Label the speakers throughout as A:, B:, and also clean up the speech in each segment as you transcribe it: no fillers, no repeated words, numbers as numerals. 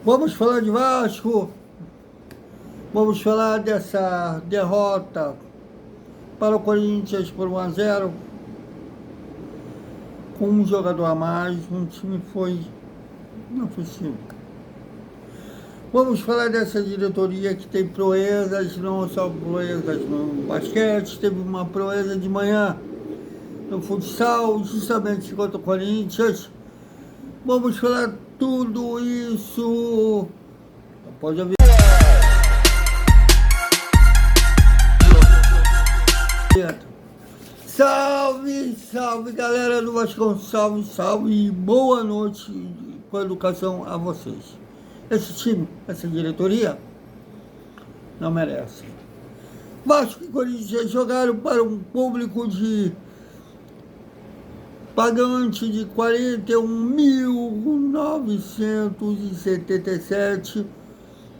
A: Vamos falar de Vasco, vamos falar dessa derrota para o Corinthians por 1-0, com um jogador a mais, um time foi inofensivo. Vamos falar dessa diretoria que tem proezas, não só proezas no basquete, teve uma proeza de manhã no futsal, justamente contra o Corinthians. Vamos falar tudo isso após a vinheta. Salve, salve galera do Vascão, salve, salve e boa noite com educação a vocês. Esse time, essa diretoria, não merece. Vasco e Corinthians jogaram para um público de pagante de 41.977,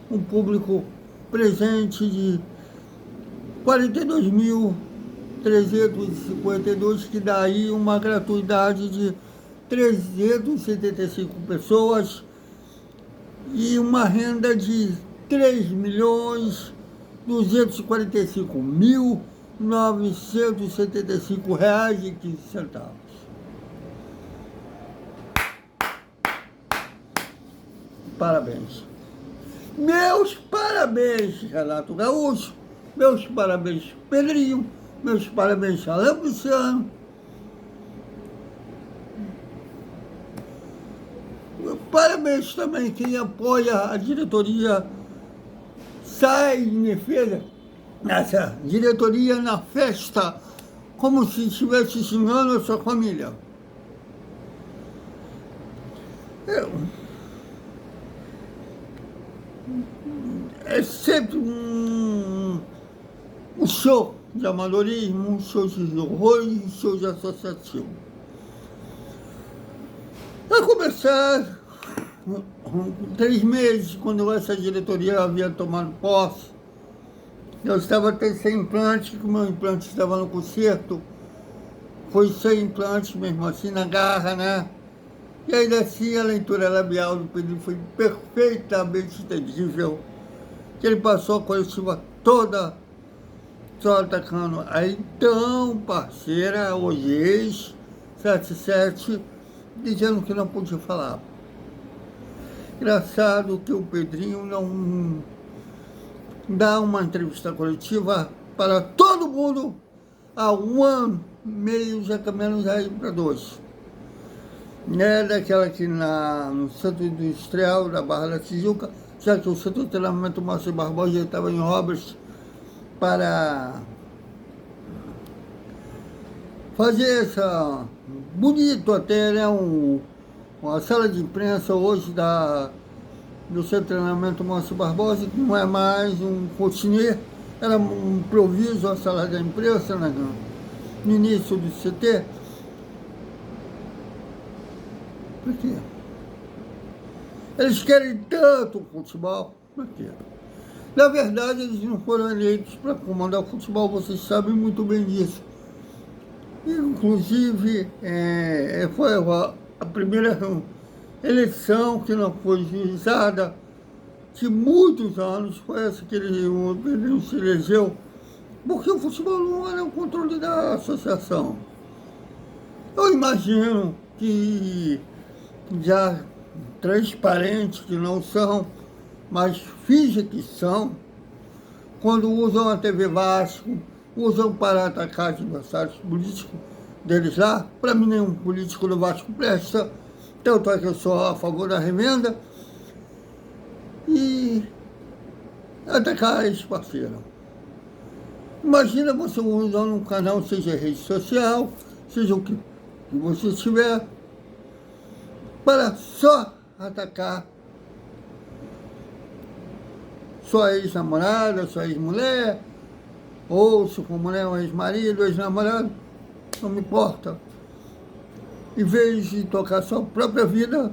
A: um público presente de 42.352, que dá aí uma gratuidade de 375 pessoas e uma renda de 3.245.975 reais e 15 centavos. Parabéns. Meus parabéns, Renato Gaúcho. Meus parabéns, Pedrinho. Meus parabéns, Alain Luciano. Parabéns também quem apoia a diretoria, sai em defesa dessa diretoria na festa, como se estivesse xingando a sua família. É sempre um show de amadorismo, um show de horror e um show de associação. Para começar, 3 meses, quando essa diretoria havia tomado posse, eu estava até sem implante, que o meu implante estava no conserto, foi sem implante mesmo assim, na garra, né? E ainda assim a leitura labial do Pedro foi perfeitamente entendível, que ele passou a coletiva toda só atacando a então parceira, hoje ex-77, dizendo que não podia falar. Engraçado que o Pedrinho não dá uma entrevista coletiva para todo mundo há 1 ano, meio, já caminhando aí para 2. É daquela que no Centro Industrial da Barra da Tijuca, já que o Centro de Treinamento Márcio Barbosa estava em obras para fazer essa, bonito até, né, uma sala de imprensa hoje do Centro de Treinamento Márcio Barbosa, que não é mais um rotineiro, era um improviso a sala da imprensa, né, no início do CT. Por quê? Eles querem tanto o futebol. Por quê? Na verdade, eles não foram eleitos para comandar o futebol, vocês sabem muito bem disso. Inclusive, foi a primeira eleição que não foi juizada de muitos anos, foi essa que o Pedrinho se elegeu, porque o futebol não era o controle da associação. Eu imagino que já transparentes que não são, mas fingem que são, quando usam a TV Vasco, usam para atacar adversários políticos deles lá. Para mim, nenhum político do Vasco presta, tanto é que eu sou a favor da remenda, e atacar esse parceiro. Imagina você usando um canal, seja rede social, seja o que você tiver, para só atacar sua ex-namorada, sua ex-mulher, ou se for mulher, um ex-marido, ex-namorado, não me importa. Em vez de tocar sua própria vida,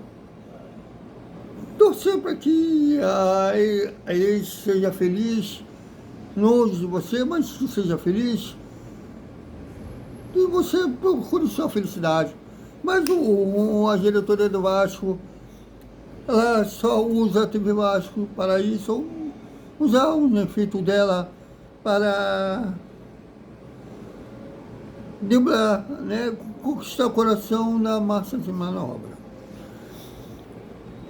A: torcer para que a ex seja feliz, longe de você, mas que seja feliz, e você procure sua felicidade. Mas a diretoria do Vasco ela só usa a TV Vasco para isso, ou usar os efeitos dela para driblar, né, conquistar o coração da massa de manobra.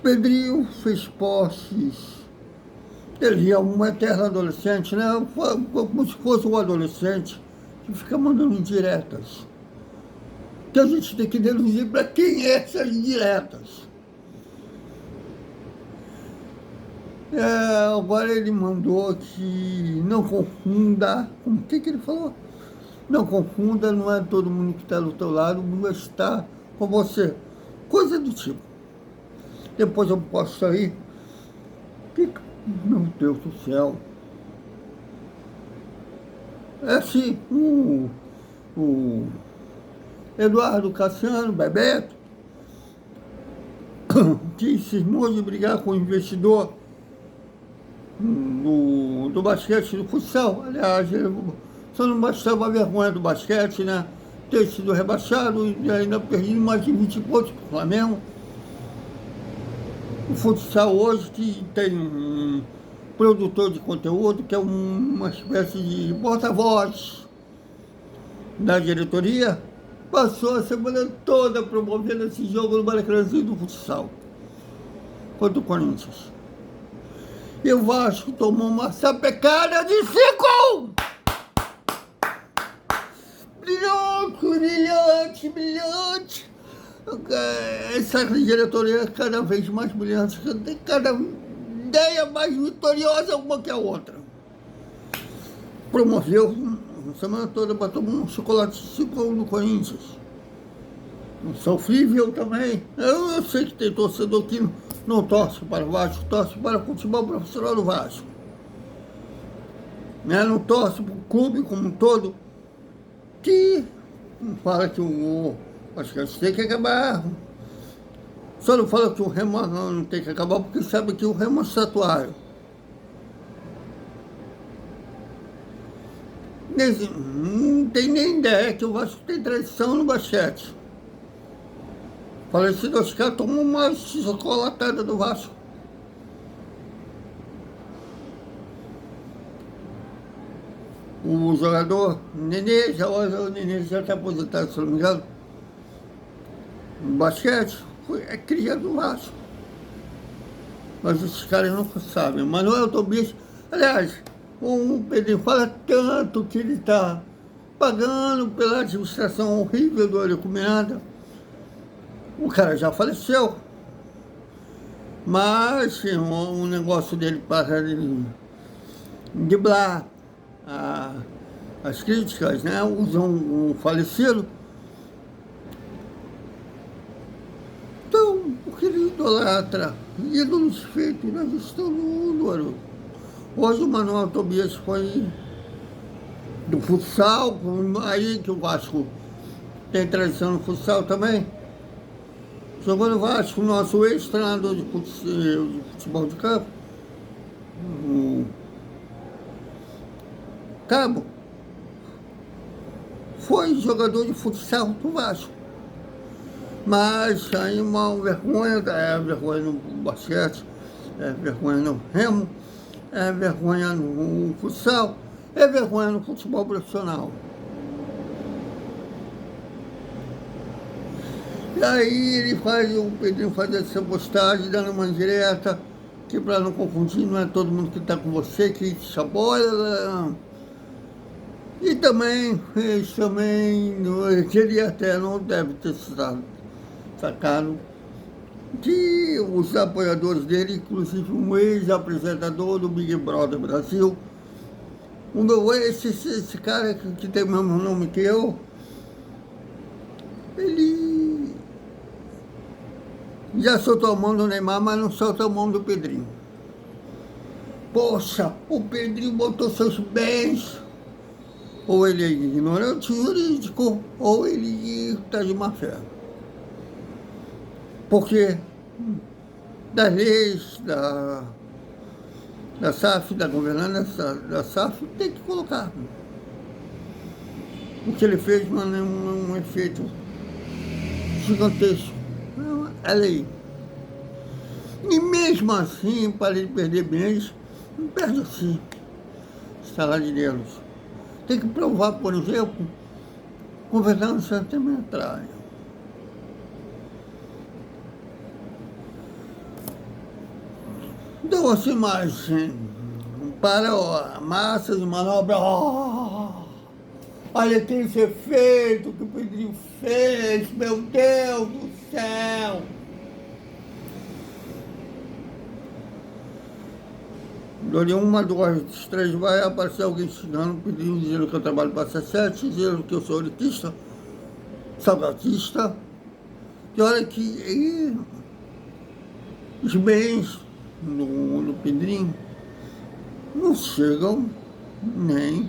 A: Pedrinho fez postes, ele é um eterno adolescente, né, como se fosse um adolescente que fica mandando indiretas. Que a gente tem que deduzir para quem é essas indiretas. Agora ele mandou que não confunda, o que ele falou? Não confunda, não é todo mundo que está do teu lado, vai estar com você. Coisa do tipo. Depois eu posso sair. Meu Deus do céu. É assim, o Eduardo Cassiano, Bebeto, que cismou de brigar com o investidor do basquete, do futsal. Aliás, só não bastava a vergonha do basquete, né? Ter sido rebaixado e ainda perdido mais de 20 pontos para o Flamengo. O futsal hoje que tem um produtor de conteúdo, que é uma espécie de porta-voz da diretoria, passou a semana toda promovendo esse jogo no Maracanãzinho do futsal contra o Corinthians. E o Vasco tomou uma sapecada de 5! Brilhante, brilhante, brilhante. Essa diretoria é cada vez mais brilhante, tem cada ideia mais vitoriosa uma que a outra. Promoveu a semana toda para tomar um chocolate 5 no Corinthians. Sofrível também. Eu sei que tem torcedor que não torce para o Vasco, torce para o futebol profissional do Vasco. Né? Não torce para o clube como um todo, que fala que acho que tem que acabar. Só não fala que o Remo não tem que acabar, porque sabe que o Remo é estatuário. Não tem nem ideia que o Vasco tem tradição no basquete. Falecido Oscar tomou uma chocolatada do Vasco. O jogador Nenê, o Nenê já está aposentado, se não me engano. No basquete, é cria do Vasco. Mas esses caras não sabem. Manuel Tobias, aliás, o Pedrinho fala tanto que ele está pagando pela administração horrível do Eurico Miranda. O cara já faleceu. Mas o negócio dele para driblar as críticas, né? Usam o falecido. Então, porque ele idolatra, ídolos feitos na gestão do Eurico. Hoje o Manuel Tobias foi do futsal, aí que o Vasco tem tradição no futsal também. Jogou no Vasco, nosso ex-treinador de futebol de campo, o Cabo, foi jogador de futsal do Vasco. Mas aí uma vergonha, é vergonha no basquete, é vergonha no remo, é vergonha no futsal, é vergonha no futebol profissional. E aí o Pedrinho faz essa postagem, dando uma indireta, que para não confundir, não é todo mundo que está com você, que chabola. E também fez que ele até não deve ter sacado, que os apoiadores dele, inclusive um ex-apresentador do Big Brother Brasil, esse cara que tem o mesmo nome que eu, ele já soltou a mão do Neymar, mas não soltou a mão do Pedrinho. Poxa, o Pedrinho botou seus bens, ou ele é ignorante jurídico, ou ele está de má fé. Porque das leis da SAF, da governança da SAF, tem que colocar. O que ele fez não é um efeito gigantesco. É lei. E mesmo assim, para ele perder bens, não perde assim, salário de Deus. Tem que provar, por exemplo, conversando sentimental. Então, assim, mais para a massa de manobra, olha aquele efeito que o Pedrinho fez, meu Deus do céu! Dou-lhe uma, duas, três, vai aparecer alguém chegando, pedindo, dizendo que eu trabalho para a C7, dizendo que eu sou elitista, salgatista, que olha que os bens no Pedrinho não chegam nem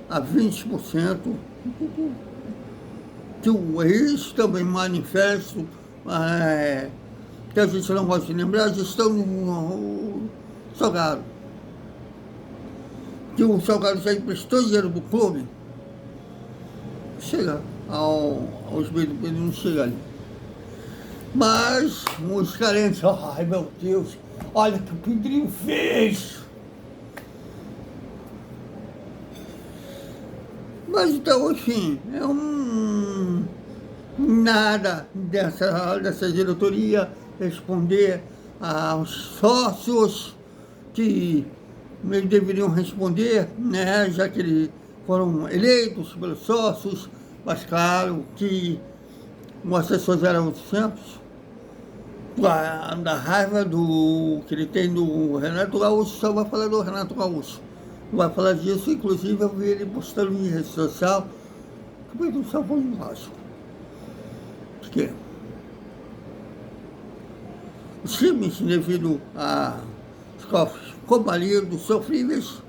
A: a 20%, que o ex também manifesto, que a gente não gosta de lembrar, estão no Salgado. Que o Salgado já emprestou dinheiro do clube, chega aos bens do Pedrinho, não chega ali. Mas os carentes, ai meu Deus, olha o que o Pedrinho fez. Mas então, enfim, nada dessa diretoria responder aos sócios que eles deveriam responder, né, já que eles foram eleitos pelos sócios, mas claro que os assessores eram simples, da raiva que ele tem do Renato Gaúcho, só vai falar do Renato Gaúcho. Vai falar disso, inclusive eu vi ele postando em rede social que o Pedro salvou em Vasco. Por quê? Os times, devido a cofres combalidos, sofríveis,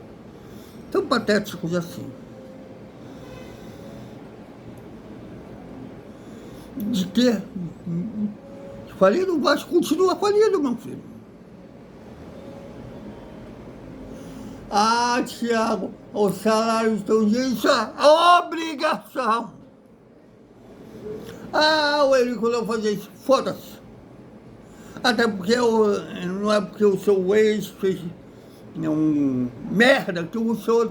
A: tão patéticos assim. De ter falido, o Vasco continua falido, meu filho. Ah, Tiago, os salários estão disso, a obrigação. Ah, o Eurico não fazia isso, foda-se. Até porque não é porque o seu ex fez merda que o senhor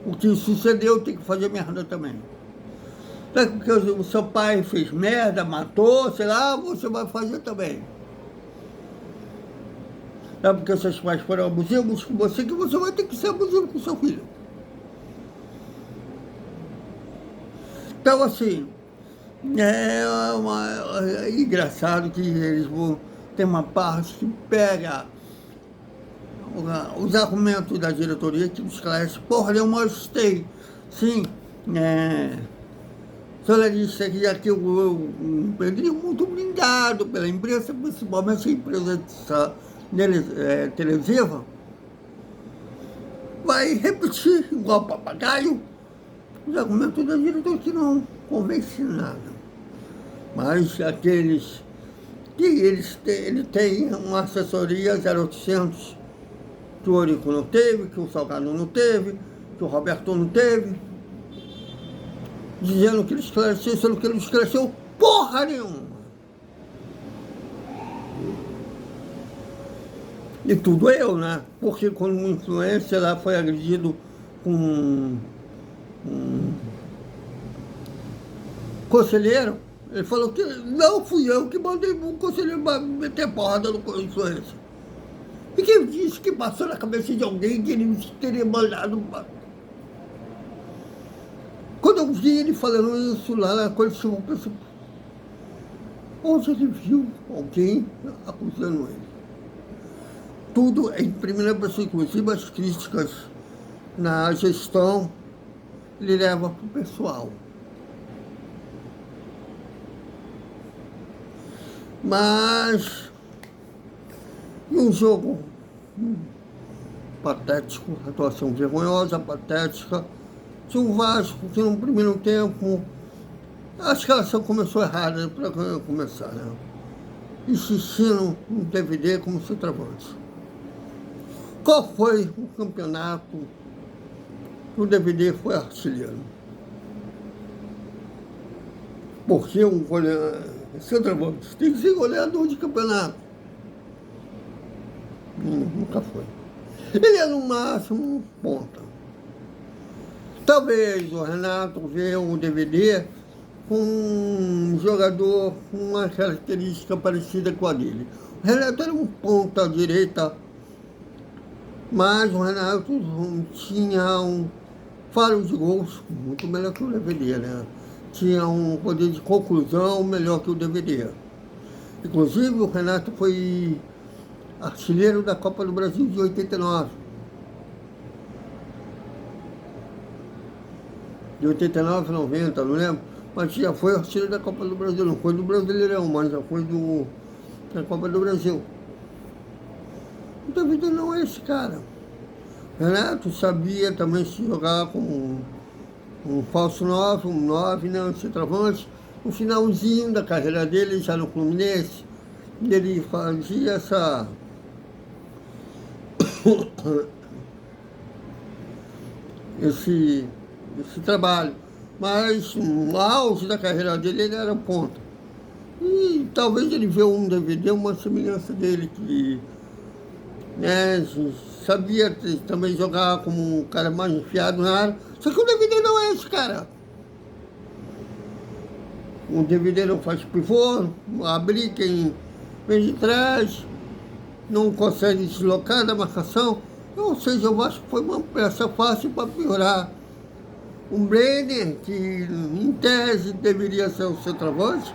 A: o que sucedeu tem que fazer merda também. Não é porque o seu pai fez merda, matou, sei lá, você vai fazer também. Não é porque seus pais foram abusivos com você que você vai ter que ser abusivo com seu filho. Então, assim, é engraçado que eles vão ter uma parte que pega os argumentos da diretoria que esclarece. Porra, eu mostrei, sim, solarista que aqui o Pedrinho muito blindado pela imprensa, principalmente a imprensa televisiva, vai repetir igual papagaio os argumentos da diretoria que não convence nada. Mas aqueles que ele tem uma assessoria 0800 que o Eurico não teve, que o Salgado não teve, que o Roberto não teve, dizendo que ele esclareceu, sendo que ele não esclareceu porra nenhuma. E tudo eu, né? Porque quando um influencer lá foi agredido com um conselheiro, ele falou que não fui eu que mandei o conselheiro meter porrada no influencer. E quem disse que passou na cabeça de alguém que ele teria mandado? Quando eu vi ele falando isso lá na coleção, eu pensei, onde ele viu alguém acusando ele? Tudo em primeira pessoa, inclusive as críticas na gestão, ele leva para o pessoal. Mas, num jogo patético, atuação vergonhosa, patética, de um Vasco que no primeiro tempo, a escalação começou errada para começar, né? Insistindo no DVD como centroavante. Qual foi o campeonato que o DVD foi artilheiro? Porque um goleador, centroavante tem que ser goleador de campeonato. Nunca foi. Ele é no máximo ponta. Talvez o Renato veja um DVD com um jogador com uma característica parecida com a dele. O Renato era um ponta direita, mas o Renato tinha um faro de gols muito melhor que o DVD, né? Tinha um poder de conclusão melhor que o DVD. Inclusive, o Renato foi artilheiro da Copa do Brasil de 89. De 89 a 90, não lembro. Mas já foi artilheiro da Copa do Brasil. Não foi do Brasileirão, mas já foi da Copa do Brasil. O DVD não é esse cara. Renato sabia também se jogar com um falso 9, um 9, não, um centroavante. No finalzinho da carreira dele, já no Fluminense, ele fazia esse trabalho. Mas no auge da carreira dele, ele era ponta. E talvez ele vê um DVD, uma semelhança dele, que né, sabia também jogar como um cara mais enfiado na área. Só que o DVD não é esse cara. O DVD não faz pivô, abrir quem vem de trás, não consegue deslocar da marcação. Ou seja, eu acho que foi uma peça fácil para piorar. Um Brenner, que em tese deveria ser o centroavante,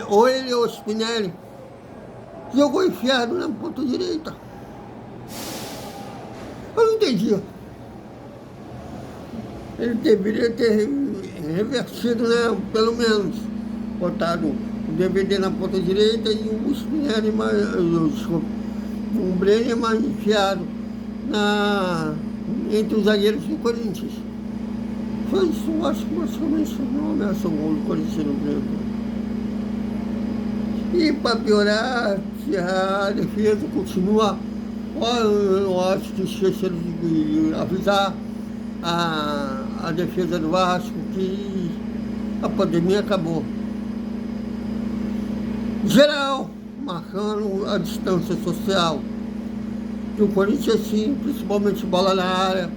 A: ou ele ou o Spinelli, jogou enfiado na ponta direita. Eu não entendi. Ele deveria ter revertido, né, pelo menos, botado o DVD na ponta direita e o Spinelli o Brenner mais enfiado entre os zagueiros do Corinthians. Foi isso, acho que basicamente não ameaçou o gol do Corinthians no primeiro. E para piorar, a defesa continua. Eu acho que esqueceram de avisar a defesa do Vasco que a pandemia acabou. Geral, marcando a distância social. Que o Corinthians, sim, principalmente bola na área,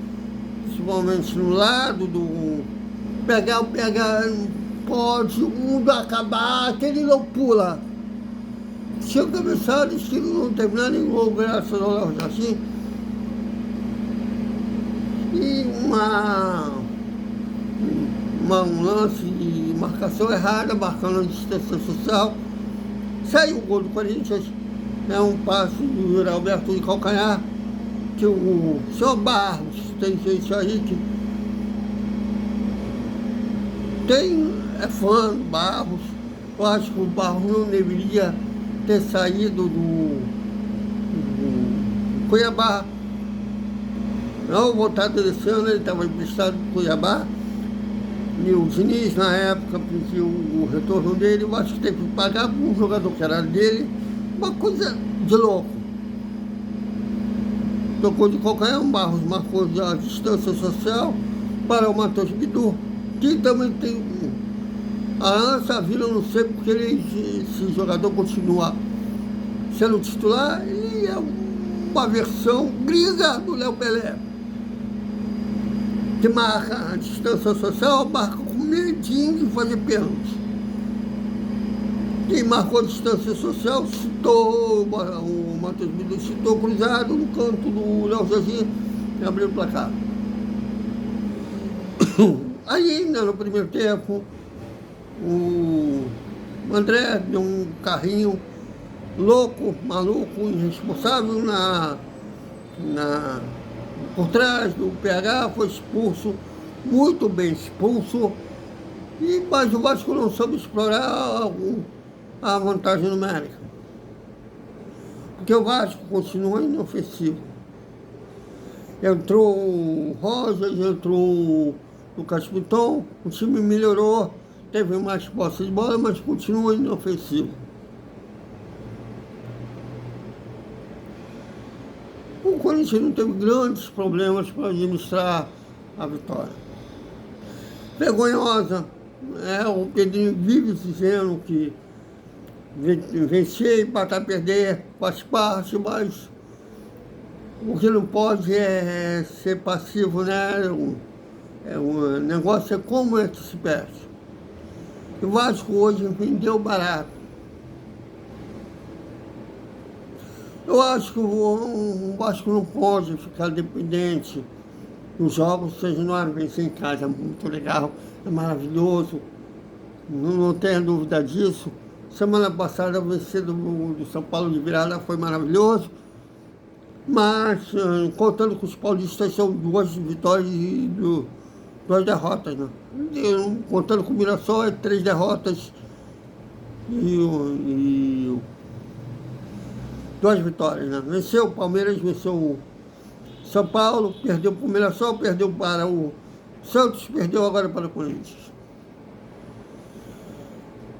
A: principalmente no lado do pegar, pode o mundo acabar, que ele não pula. Se o cabeçalho, se ele não terminar nem gol, graças ao Léo Jaci, e um lance de marcação errada, marcando a distância social, saiu o gol do Corinthians, é um passe do Alberto de calcanhar, que o senhor Barros tem gente aí que é fã do Barros. Eu acho que o Barros não deveria ter saído do Cuiabá. Não, voltado desse ano, ele estava emprestado do Cuiabá. E o Diniz, na época, pediu o retorno dele. Eu acho que teve que pagar para um jogador que era dele. Uma coisa de louco. Tocou de qualquer um, Barros marcou a distância social para o Matheus Bidu, que também tem a Ansa Vila, não sei porque esse jogador continua sendo titular, e é uma versão gringa do Léo Pelé, que marca a distância social, marca com medinho de fazer pênalti. Quem marcou a distância social citou, o Matheus Bidu citou cruzado no canto do Léo Jaci e abriu o placar. Aí, ainda no primeiro tempo, o André deu um carrinho louco, maluco, irresponsável por trás do PH, foi expulso, muito bem expulso, mas o Vasco não soube explorar a vantagem numérica. Porque o Vasco continua inofensivo. Entrou o Rosas, entrou o Caspiton, o time melhorou, teve mais posse de bola, mas continua inofensivo. O Corinthians não teve grandes problemas para administrar a vitória. Vergonhosa, o Pedrinho vive dizendo que vencer, empatar, perder, faz parte, mas O que não pode é ser passivo, né? O negócio é como é que se perde. O Vasco hoje vendeu barato. Eu acho que o Vasco não pode ficar dependente dos jogos, seja no ar, vencer em casa, é muito legal, é maravilhoso, não tenha dúvida disso. Semana passada, vencer do São Paulo de virada foi maravilhoso, mas contando com os paulistas, são 2 vitórias e 2 derrotas, né? Contando com o Mirassol, é 3 derrotas e 2 vitórias, né? Venceu o Palmeiras, venceu o São Paulo, perdeu para o Mirassol, perdeu para o Santos, perdeu agora para o Corinthians.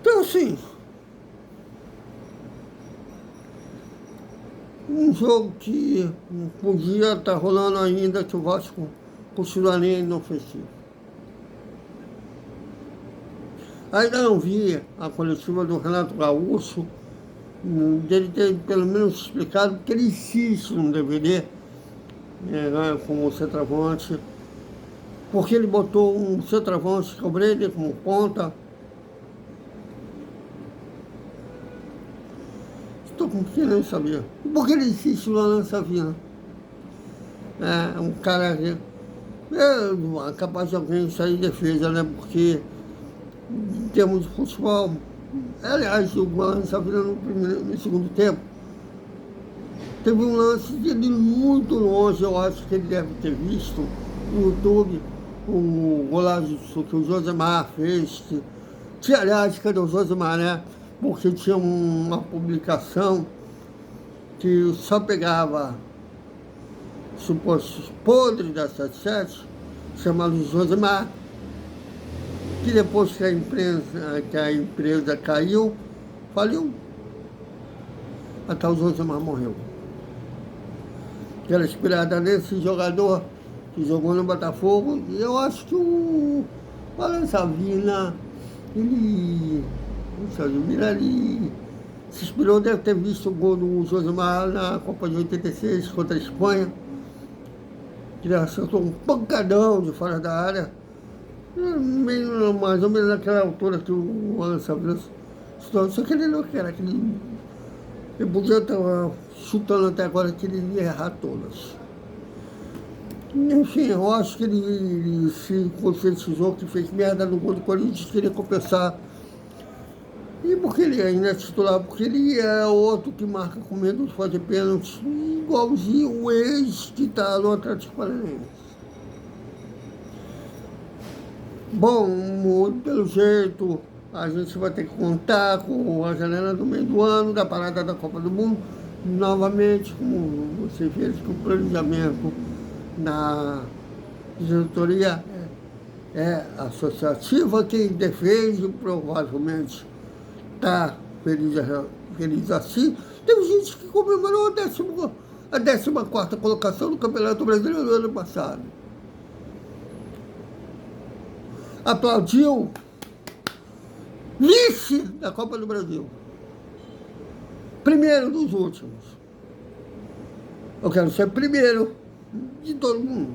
A: Então, assim, um jogo que podia estar rolando ainda, que o Vasco continuaria inofensivo. Ainda não vi a coletiva do Renato Gaúcho, dele ter pelo menos explicado que ele insiste no DVD, como centroavante, porque ele botou um centroavante, que é o Brenner, como ponta. Estou com que nem sabia. Por que ele insiste lá nessa vida? É um cara que é capaz de alguém sair de defesa, né? Porque em termos de futebol, aliás, o Golan Savina no segundo tempo teve um lance dele muito longe, eu acho que ele deve ter visto no YouTube, o golaço que o Josemar fez, que aliás, cadê o Josemar, né? Porque tinha uma publicação que só pegava supostos podres da 77, chamado Josemar, que depois que a empresa caiu, faliu, até o Josemar morreu. Que era inspirada nesse jogador que jogou no Botafogo, e eu acho que o Alan Savina, ele se inspirou, deve ter visto o gol do Josemar na Copa de 86 contra a Espanha, que ele acertou um pancadão de fora da área, mais ou menos naquela altura que o Alan Savina chutou. Só que ele não era aquele. Ele podia estar chutando até agora que ele ia errar todas. Enfim, eu acho que ele se conscientizou que fez merda no gol do Corinthians, queria compensar. E porque ele ainda é titular, porque ele é outro que marca com medo de fazer pênalti, igualzinho o ex que está no Atlético Paranaense. Bom, pelo jeito, a gente vai ter que contar com a janela do meio do ano, da parada da Copa do Mundo, novamente, como você fez, que o planejamento na diretoria é associativa, quem defende provavelmente está feliz assim. Teve gente que comemorou a 14ª colocação no Campeonato Brasileiro do ano passado. Aplaudiu vice da Copa do Brasil. Primeiro dos últimos. Eu quero ser primeiro de todo mundo.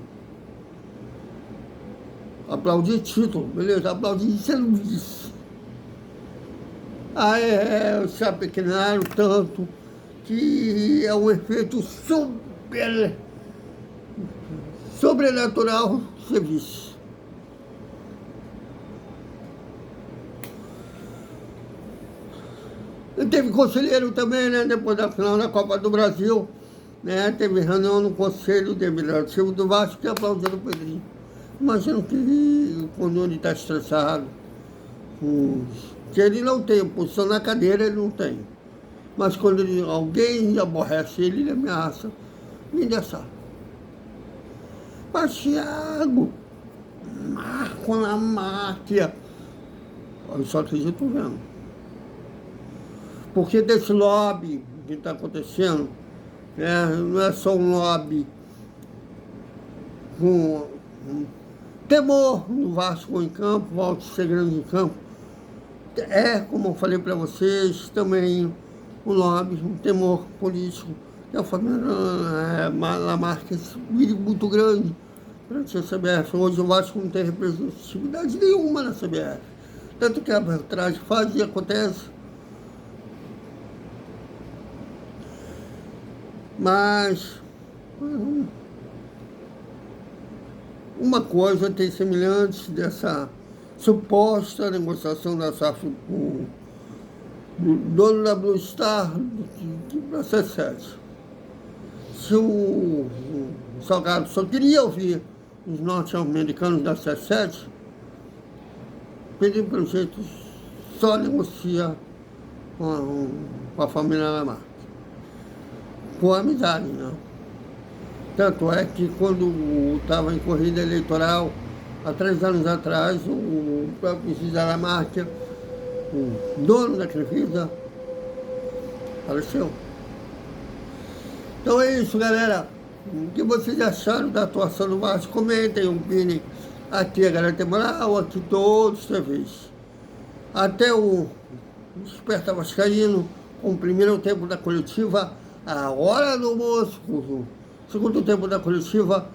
A: Aplaudir título, beleza? Aplaudir sendo vice. Se apequenaram tanto que é um efeito sobrenatural ser vice. Teve conselheiro também, né? Depois da final da Copa do Brasil, né? Teve reunião no Conselho Deliberativo do Vasco que aplaudiu o Pedrinho. Imagino que quando ele está estressado, que ele não tem posição na cadeira, ele não tem. Mas quando alguém aborrece ele, ele ameaça me deixar. Mas Thiago, Marco na máquina. Eu só acredito vendo. Porque desse lobby que está acontecendo, não é só um lobby com temor no Vasco em campo, volta a ser grande em campo. Como eu falei para vocês, também um lobby, um temor político que a família Lamarque é muito grande para a CBF. Hoje o Vasco não tem representatividade nenhuma na CBF. Tanto que a arbitragem faz e acontece. Mas uma coisa tem semelhante dessa suposta negociação da SAF com o dono da Blue Star da C7. Se o Salgado só queria ouvir os norte-americanos da C7, ele, pelo jeito, só negocia com a família Lamarque. Por amizade, não. Tanto é que quando estava em corrida eleitoral, há 3 anos atrás, o próprio José Lamarque, o dono da Crefisa, faleceu. Então é isso, galera. O que vocês acharam da atuação do Vasco? Comentem, opinem. Aqui a Galera Temporal, aqui todos os TVs. Até o Desperta Vascaíno, com o primeiro tempo da coletiva, a hora do almoço, o segundo tempo da coletiva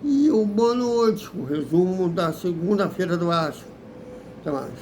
A: e o boa noite, o resumo da segunda-feira do Vasco. Até mais.